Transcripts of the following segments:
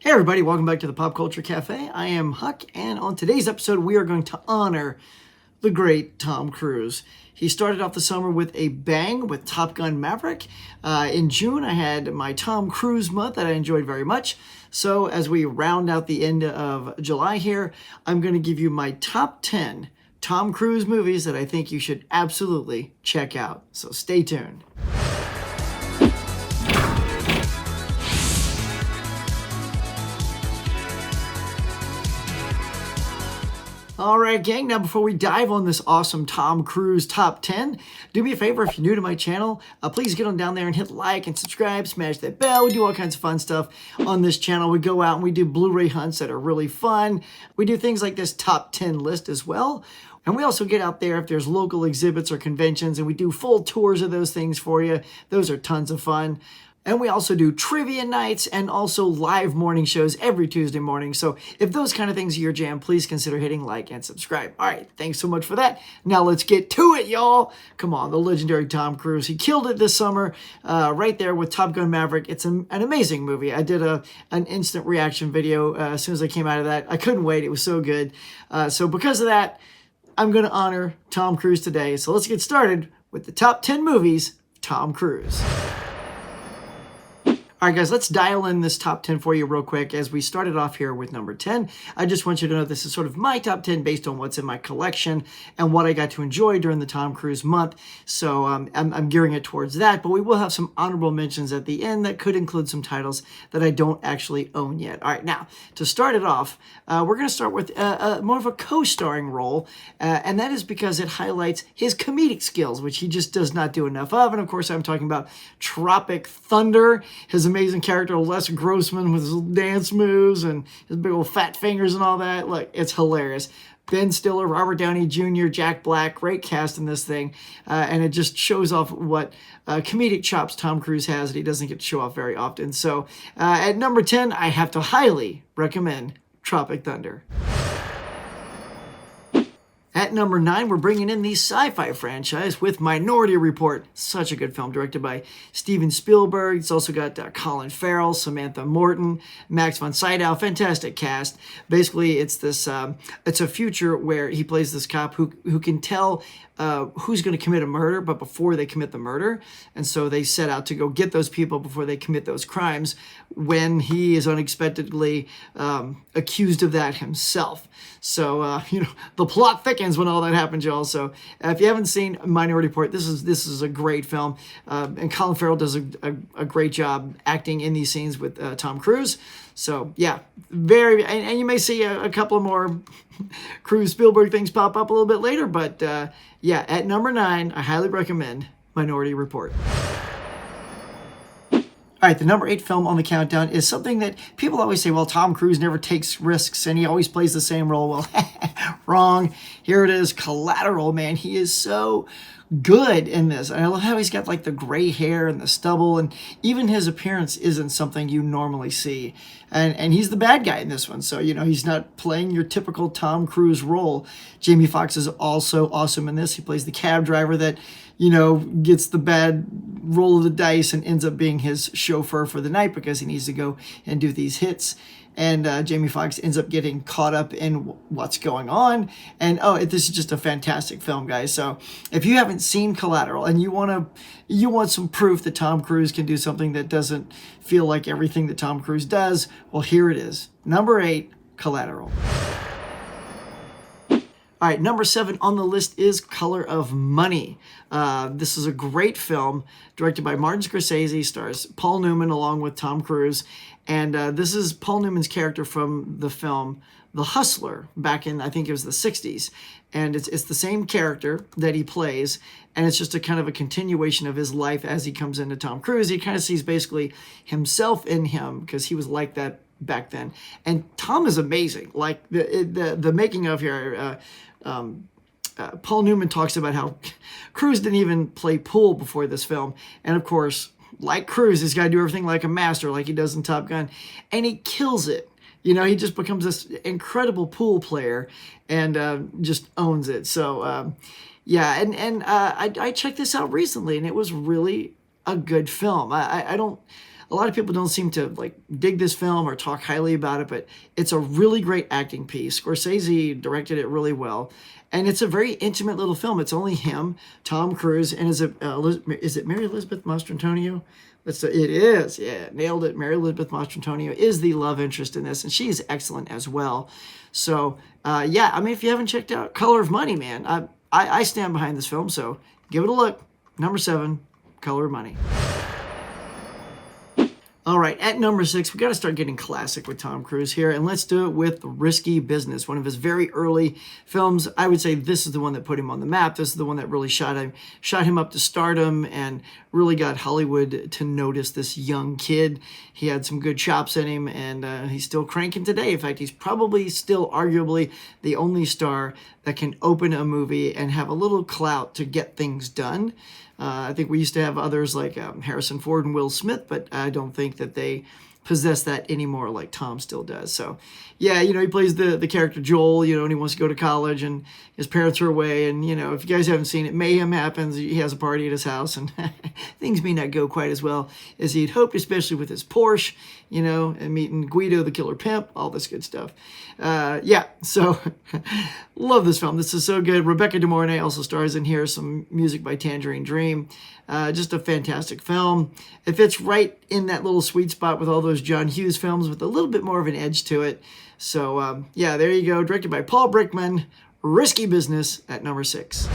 Hey everybody, welcome back to the Pop Culture Cafe. I am Huck, and on today's episode we are going to honor the great Tom Cruise. He started off the summer with a bang with Top Gun Maverick. In June I had my Tom Cruise month that I enjoyed very much. So as we round out the end of July here, I'm going to give you my top 10 Tom Cruise movies that I think you should absolutely check out. So stay tuned. All right, gang, now before we dive on this awesome Tom Cruise top 10, do me a favor, if you're new to my channel, please get on down there and hit like and subscribe, smash that bell. We do all kinds of fun stuff on this channel. We go out and we do Blu-ray hunts that are really fun. We do things like this top 10 list as well. And we also get out there if there's local exhibits or conventions, and we do full tours of those things for you. Those are tons of fun. And we also do trivia nights and also live morning shows every Tuesday morning. So if those kind of things are your jam, please consider hitting like and subscribe. All right, thanks so much for that. Now let's get to it, y'all. Come on, the legendary Tom Cruise. He killed it this summer right there with Top Gun Maverick. It's an amazing movie. I did an instant reaction video as soon as I came out of that. I couldn't wait. It was so good. So because of that, I'm going to honor Tom Cruise today. So let's get started with the top 10 movies of Tom Cruise. All right, guys, let's dial in this top 10 for you real quick as we started off here with number 10. I just want you to know this is sort of my top 10 based on what's in my collection and what I got to enjoy during the Tom Cruise month. So I'm gearing it towards that, but we will have some honorable mentions at the end that could include some titles that I don't actually own yet. All right, now, to start it off, we're going to start with more of a co-starring role, and that is because it highlights his comedic skills, which he just does not do enough of. And, of course, I'm talking about Tropic Thunder, his amazing character Les Grossman with his little dance moves and his big old fat fingers and all that. Look, it's hilarious. Ben Stiller, Robert Downey Jr., Jack Black, great cast in this thing. And it just shows off what comedic chops Tom Cruise has that he doesn't get to show off very often. So at number 10, I have to highly recommend Tropic Thunder. At number 9, we're bringing in the sci-fi franchise with Minority Report. Such a good film, directed by Steven Spielberg. It's also got Colin Farrell, Samantha Morton, Max von Sydow. Fantastic cast. Basically, it's this. It's a future where he plays this cop who can tell who's going to commit a murder, but before they commit the murder. And so they set out to go get those people before they commit those crimes when he is unexpectedly accused of that himself. So, the plot thickens when all that happens, y'all. So if you haven't seen Minority Report, this is a great film. And Colin Farrell does a great job acting in these scenes with Tom Cruise. So, yeah, and you may see a couple of more Cruise Spielberg things pop up a little bit later. But, yeah, at number 9, I highly recommend Minority Report. All right, the number 8 film on the countdown is something that people always say, well, Tom Cruise never takes risks and he always plays the same role. Well, wrong. Here it is, Collateral, man. He is so good in this. And I love how he's got like the gray hair and the stubble, and even his appearance isn't something you normally see. And he's the bad guy in this one. So, he's not playing your typical Tom Cruise role. Jamie Foxx is also awesome in this. He plays the cab driver that, gets the bad roll of the dice and ends up being his chauffeur for the night because he needs to go and do these hits. And Jamie Foxx ends up getting caught up in what's going on. And this is just a fantastic film, guys. So if you haven't seen Collateral and you want some proof that Tom Cruise can do something that doesn't feel like everything that Tom Cruise does, well, here it is. Number 8, Collateral. All right, number 7 on the list is Color of Money. This is a great film directed by Martin Scorsese, stars Paul Newman along with Tom Cruise. And this is Paul Newman's character from the film The Hustler back in, I think it was the 60s. And it's the same character that he plays, and it's just a kind of a continuation of his life as he comes into Tom Cruise. He kind of sees basically himself in him because he was like that back then. And Tom is amazing. Like the making of here, Paul Newman talks about how Cruise didn't even play pool before this film. And of course, like Cruise, he's got to do everything like a master, like he does in Top Gun. And he kills it. He just becomes this incredible pool player and just owns it. So, yeah, and I checked this out recently, and it was really a good film. I don't A lot of people don't seem to like dig this film or talk highly about it, but it's a really great acting piece. Scorsese directed it really well. And it's a very intimate little film. It's only him, Tom Cruise, and is it Mary Elizabeth Mastrantonio? It is, yeah, nailed it. Mary Elizabeth Mastrantonio is the love interest in this, and she's excellent as well. So, yeah, I mean, if you haven't checked out Color of Money, man, I stand behind this film, so give it a look. Number 7, Color of Money. All right, at number 6, we got to start getting classic with Tom Cruise here, and let's do it with Risky Business, one of his very early films. I would say this is the one that put him on the map. This is the one that really shot him up to stardom and really got Hollywood to notice this young kid. He had some good chops in him, and he's still cranking today. In fact, he's probably still arguably the only star that can open a movie and have a little clout to get things done. I think we used to have others like Harrison Ford and Will Smith, but I don't think that they possess that anymore like Tom still does. So, yeah, you know, he plays the character Joel, you know, and he wants to go to college, and his parents are away. And, you know, if you guys haven't seen it, mayhem happens. He has a party at his house, and things may not go quite as well as he'd hoped, especially with his Porsche, you know, and meeting Guido, the killer pimp, all this good stuff. Yeah, so love this film. This is so good. Rebecca De Mornay also stars in here. Some music by Tangerine Dream. Just a fantastic film. It fits right in that little sweet spot with all those John Hughes films with a little bit more of an edge to it. So, yeah, there you go. Directed by Paul Brickman. Risky Business at number 6.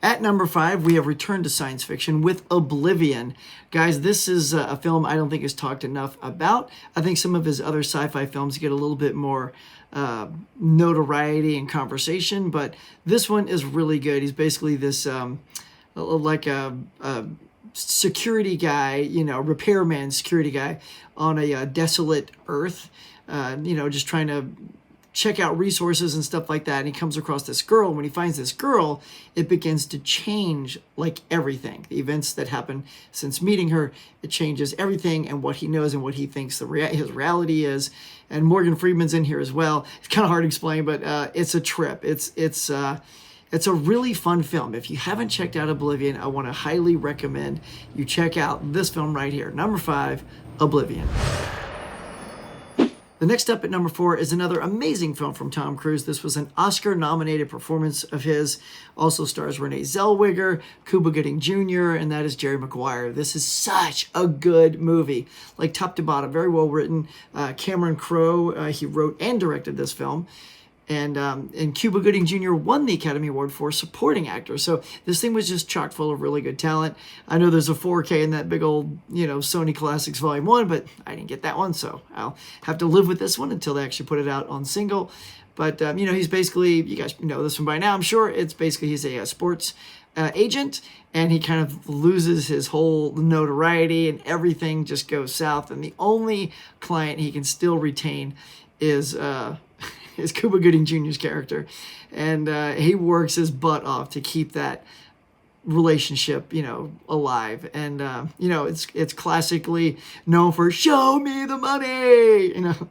At number 5, we have returned to science fiction with Oblivion. Guys, this is a film I don't think is talked enough about. I think some of his other sci-fi films get a little bit more notoriety and conversation, but this one is really good. He's basically this like a security guy, you know, repairman security guy on a desolate Earth, you know, just trying to check out resources and stuff like that. And he comes across this girl. And when he finds this girl, it begins to change like everything. The events that happen since meeting her, it changes everything and what he knows and what he thinks his reality is. And Morgan Freeman's in here as well. It's kind of hard to explain, but it's a trip. It's a really fun film. If you haven't checked out Oblivion, I want to highly recommend you check out this film right here. Number 5, Oblivion. The next up at number 4 is another amazing film from Tom Cruise. This was an Oscar-nominated performance of his. Also stars Renee Zellweger, Cuba Gooding Jr., and that is Jerry Maguire. This is such a good movie, like top to bottom, very well written. Cameron Crowe, he wrote and directed this film. And Cuba Gooding Jr. won the Academy Award for supporting actor. So this thing was just chock full of really good talent. I know there's a 4K in that big old, you know, Sony Classics Volume 1, but I didn't get that one, so I'll have to live with this one until they actually put it out on single. But, you know, he's basically, you guys know this one by now, I'm sure. It's basically he's a sports agent, and he kind of loses his whole notoriety, and everything just goes south. And the only client he can still retain is Cuba Gooding Jr.'s character, and he works his butt off to keep that relationship, you know, alive. And you know, it's classically known for "Show me the money," you know.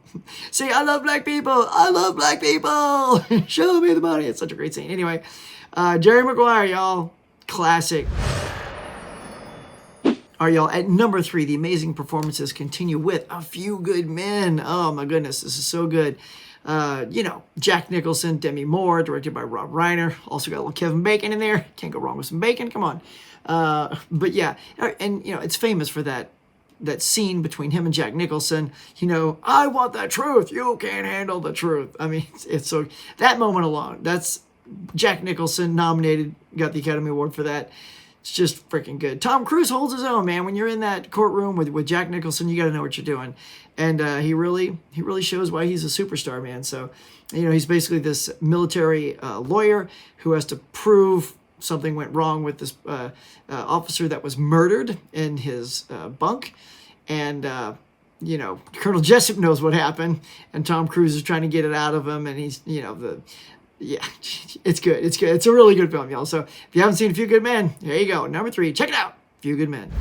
Say, "I love black people. I love black people. Show me the money." It's such a great scene. Anyway, Jerry Maguire, y'all, classic. All right, y'all, at number 3, the amazing performances continue with A Few Good Men. Oh my goodness, this is so good. You know, Jack Nicholson, Demi Moore, directed by Rob Reiner. Also got a little Kevin Bacon in there. Can't go wrong with some bacon. Come on. But yeah, and you know, it's famous for that scene between him and Jack Nicholson. You know, "I want the truth. You can't handle the truth." I mean, it's so, that moment alone, that's Jack Nicholson nominated, got the Academy Award for that. It's just freaking good. Tom Cruise holds his own, man. When you're in that courtroom with Jack Nicholson, you got to know what you're doing. And he really shows why he's a superstar, man. So, you know, he's basically this military lawyer who has to prove something went wrong with this officer that was murdered in his bunk. And, you know, Colonel Jessup knows what happened, and Tom Cruise is trying to get it out of him. And he's, you know, yeah, it's good. It's good. It's a really good film, y'all. So if you haven't seen A Few Good Men, there you go. Number 3, check it out. A Few Good Men.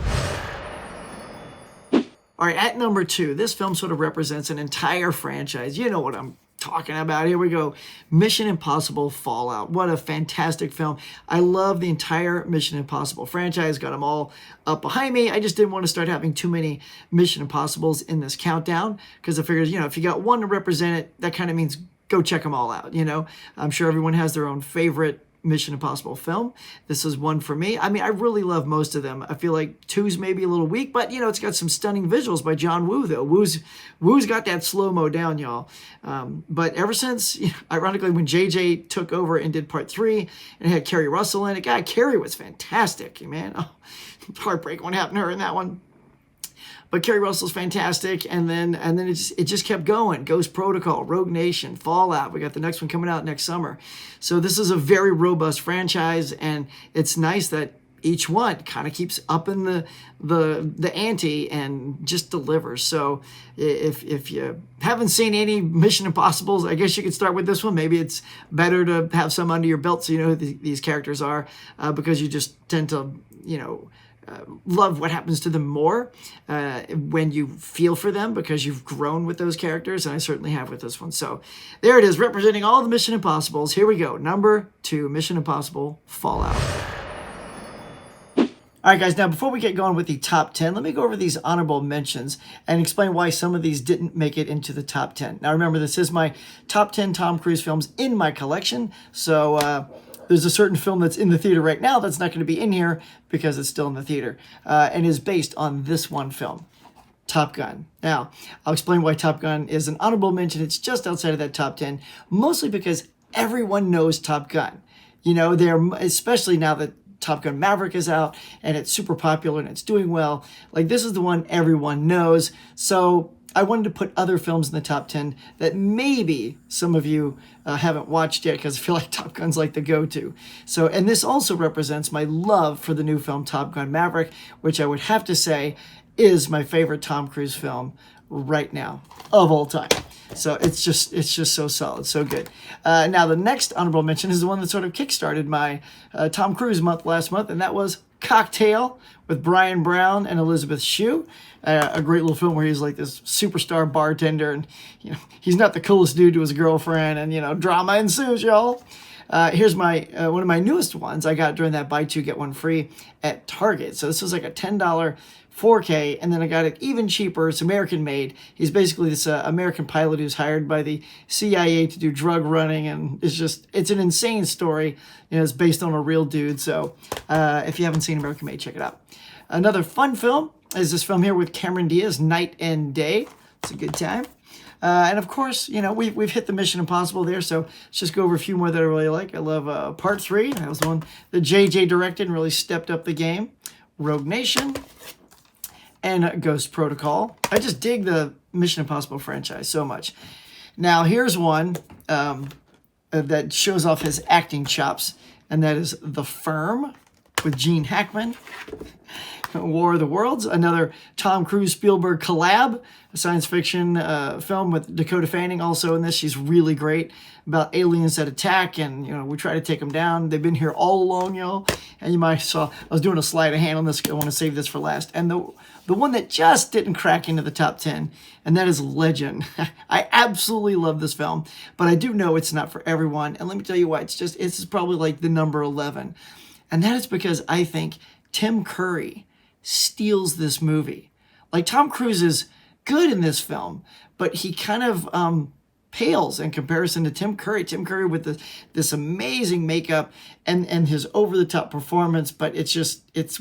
All right, at number 2, this film sort of represents an entire franchise. You know what I'm talking about. Here we go. Mission Impossible Fallout. What a fantastic film. I love the entire Mission Impossible franchise. Got them all up behind me. I just didn't want to start having too many Mission Impossibles in this countdown because I figured, if you got one to represent it, that kind of means go check them all out, I'm sure everyone has their own favorite Mission Impossible film. This is one for me. I mean, I really love most of them. I feel like 2's maybe a little weak, but it's got some stunning visuals by John Woo, though. Woo's got that slow-mo down, y'all. But ever since, ironically, when JJ took over and did part 3 and had Kerry Russell in it, God, Kerry was fantastic, man. Oh, heartbreak what happened to her in that one. But Kerry Russell's fantastic, and then it just kept going. Ghost Protocol, Rogue Nation, Fallout. We got the next one coming out next summer. So this is a very robust franchise, and it's nice that each one kind of keeps upping the ante and just delivers. So if you haven't seen any Mission Impossibles, I guess you could start with this one. Maybe it's better to have some under your belt so you know who these characters are, because you just tend to love what happens to them more when you feel for them because you've grown with those characters, and I certainly have with this one. So there it is, representing all the Mission Impossibles. Here we go. Number 2, Mission Impossible Fallout. All right, guys, now before we get going with the top 10, let me go over these honorable mentions and explain why some of these didn't make it into the top 10. Now, remember, this is my top 10 Tom Cruise films in my collection, so there's a certain film that's in the theater right now that's not going to be in here because it's still in the theater and is based on this one film, Top Gun. Now, I'll explain why Top Gun is an honorable mention. It's just outside of that top 10, mostly because everyone knows Top Gun. Especially now that Top Gun Maverick is out and it's super popular and it's doing well. Like, this is the one everyone knows. So I wanted to put other films in the top 10 that maybe some of you haven't watched yet, because I feel like Top Gun's like the go-to. So, and this also represents my love for the new film Top Gun Maverick, which I would have to say is my favorite Tom Cruise film right now of all time. So it's just so solid, so good. Now the next honorable mention is the one that sort of kickstarted my Tom Cruise month last month, and that was Cocktail with Brian Brown and Elizabeth Shue. A great little film where he's like this superstar bartender, and he's not the coolest dude to his girlfriend, and drama ensues, y'all. Here's my one of my newest ones I got during that buy two get one free at Target. So this was like a $10 4K, and then I got it even cheaper. It's American made. He's basically this American pilot who's hired by the CIA to do drug running, and it's an insane story. It's based on a real dude. So if you haven't seen American Made, check it out. Another fun film is this film here with Cameron Diaz, Night and Day. It's a good time. And of course, we've hit the Mission Impossible there, so let's just go over a few more that I really like. I love Part 3. That was the one that JJ directed and really stepped up the game. Rogue Nation and Ghost Protocol. I just dig the Mission Impossible franchise so much. Now, here's one that shows off his acting chops, and that is The Firm with Gene Hackman. War of the Worlds, another Tom Cruise Spielberg collab, a science fiction film with Dakota Fanning also in this. She's really great, about aliens that attack, and we try to take them down. They've been here all along, y'all. And you might saw I was doing a sleight of hand on this. I want to save this for last. And the one that just didn't crack into the top 10, and that is Legend. I absolutely love this film, but I do know it's not for everyone. And let me tell you why. It's probably like the number 11, and that is because I think Tim Curry steals this movie. Like, Tom Cruise is good in this film, but he kind of pales in comparison to Tim Curry. Tim Curry with this amazing makeup and his over-the-top performance, but it's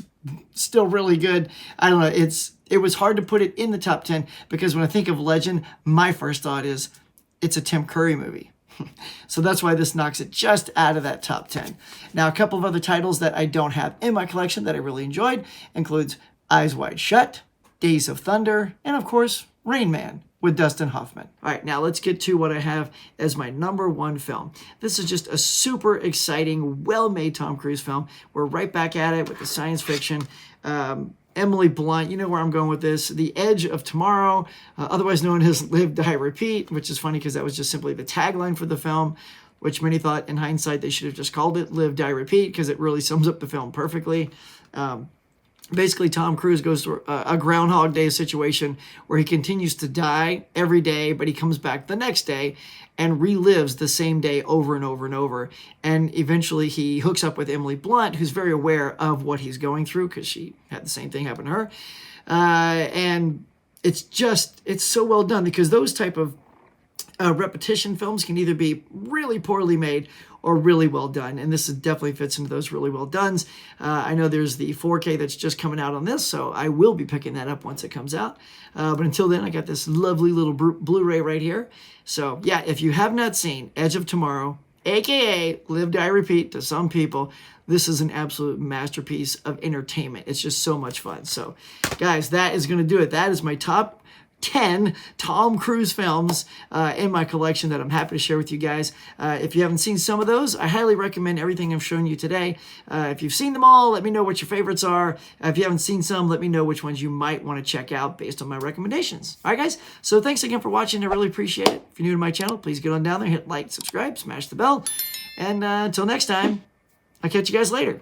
still really good. I don't know, it was hard to put it in the top 10 because when I think of Legend, my first thought is it's a Tim Curry movie. So that's why this knocks it just out of that top 10. Now, a couple of other titles that I don't have in my collection that I really enjoyed includes Eyes Wide Shut, Days of Thunder, and of course, Rain Man with Dustin Hoffman. All right, now let's get to what I have as my number 1 film. This is just a super exciting, well-made Tom Cruise film. We're right back at it with the science fiction. Emily Blunt, you know where I'm going with this. The Edge of Tomorrow, otherwise known as Live, Die, Repeat, which is funny because that was just simply the tagline for the film, which many thought in hindsight they should have just called it Live, Die, Repeat because it really sums up the film perfectly. basically Tom Cruise goes through a Groundhog Day situation where he continues to die every day, but he comes back the next day and relives the same day over and over and over. And eventually he hooks up with Emily Blunt, who's very aware of what he's going through because she had the same thing happen to her. And it's so well done because those type of repetition films can either be really poorly made or really well done, and this definitely fits into those really well dones. I know there's the 4K that's just coming out on this, so I will be picking that up once it comes out. But until then, I got this lovely little Blu-ray right here. So yeah, if you have not seen Edge of Tomorrow, aka Live, Die, Repeat to some people, this is an absolute masterpiece of entertainment. It's just so much fun. So guys, that is going to do it. That is my top 10 Tom Cruise films in my collection that I'm happy to share with you guys. If you haven't seen some of those, I highly recommend everything I've shown you today. If you've seen them all, let me know what your favorites are. If you haven't seen some, let me know which ones you might want to check out based on my recommendations. All right, guys? So thanks again for watching. I really appreciate it. If you're new to my channel, please get on down there, hit like, subscribe, smash the bell. And until next time, I'll catch you guys later.